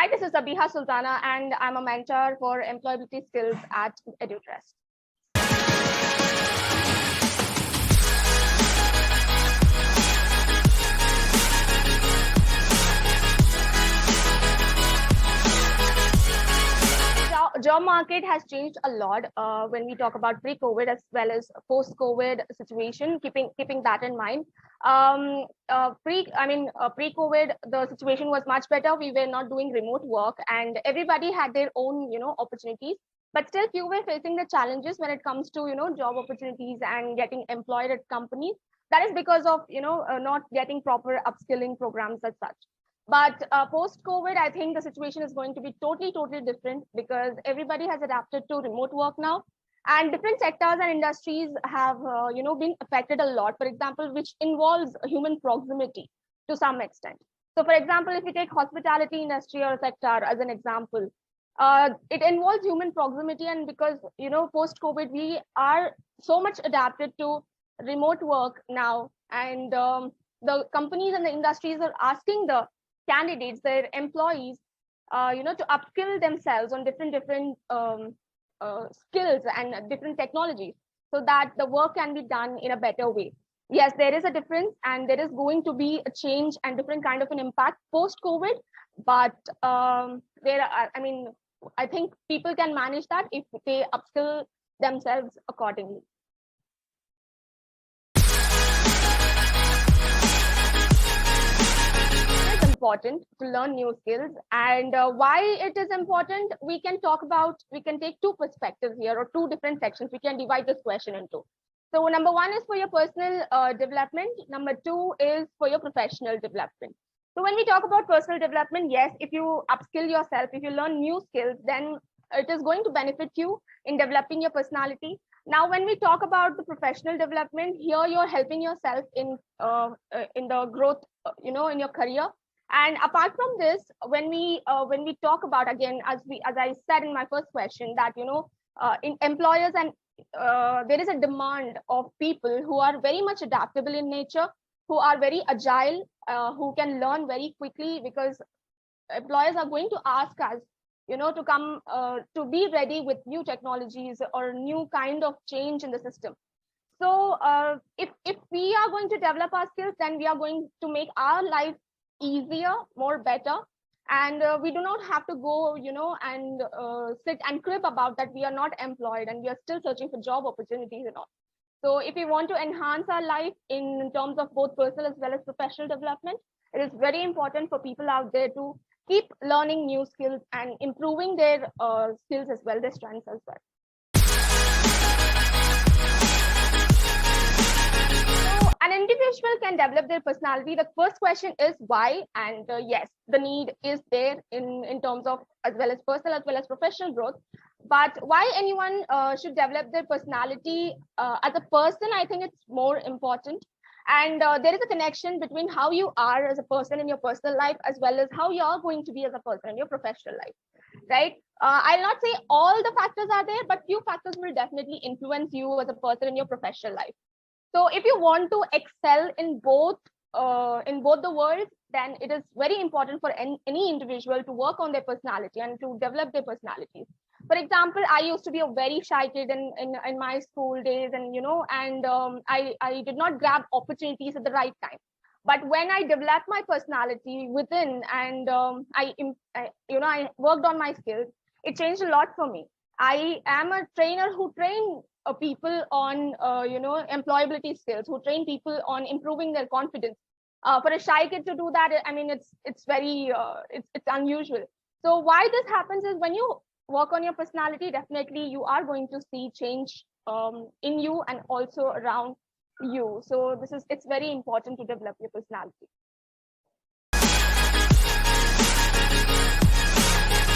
Hi, this is Sabiha Sulthana, and I'm a mentor for employability skills at Edutrest. Job market has changed a lot when we talk about pre-COVID as well as post-COVID situation. Keeping that in mind, pre-COVID, the situation was much better. We were not doing remote work, and everybody had their own opportunities. But still, few were facing the challenges when it comes to job opportunities and getting employed at companies. That is because of not getting proper upskilling programs as such. But post-COVID, I think the situation is going to be totally different because everybody has adapted to remote work now, and different sectors and industries have been affected a lot. For example, which involves human proximity to some extent. So, for example, if you take hospitality industry or sector as an example, it involves human proximity, and because post-COVID, we are so much adapted to remote work now, and the companies and the industries are asking the candidates, their employees, to upskill themselves on different skills and different technologies, so that the work can be done in a better way. Yes, there is a difference, and there is going to be a change and different kind of an impact post-COVID. But I think people can manage that if they upskill themselves accordingly. Important to learn new skills, and why it is important, we can take two perspectives here, or two different sections. We can divide this question into. So number one is for your personal development. Number two is for your professional development. So when we talk about personal development, yes, if you upskill yourself, if you learn new skills, then it is going to benefit you in developing your personality. Now, when we talk about the professional development, here you're helping yourself in the growth, in your career. And apart from this, when we talk about, again, as I said in my first question, that in employers, and there is a demand of people who are very much adaptable in nature, who are very agile, who can learn very quickly, because employers are going to ask us to come to be ready with new technologies or new kind of change in the system. So if we are going to develop our skills, then we are going to make our life easier, more better, and we do not have to go and sit and crib about that we are not employed and we are still searching for job opportunities and all. So if we want to enhance our life in terms of both personal as well as professional development, it is very important for people out there to keep learning new skills and improving their skills as well, their strengths as well. An individual can develop their personality. The first question is why, and yes, the need is there in terms of as well as personal as well as professional growth. But why anyone should develop their personality as a person, I think it's more important. And there is a connection between how you are as a person in your personal life as well as how you are going to be as a person in your professional life, right? I'll not say all the factors are there, but few factors will definitely influence you as a person in your professional life. So if you want to excel in both the worlds, then it is very important for any individual to work on their personality and to develop their personalities. For example, I used to be a very shy kid in my school days, and I did not grab opportunities at the right time. But when I developed my personality within, and I worked on my skills, it changed a lot for me. I am a trainer who train people on employability skills, who train people on improving their confidence. For a shy kid to do that, I mean, it's very it's unusual. So why this happens is when you work on your personality, definitely you are going to see change in you and also around you. So it's very important to develop your personality.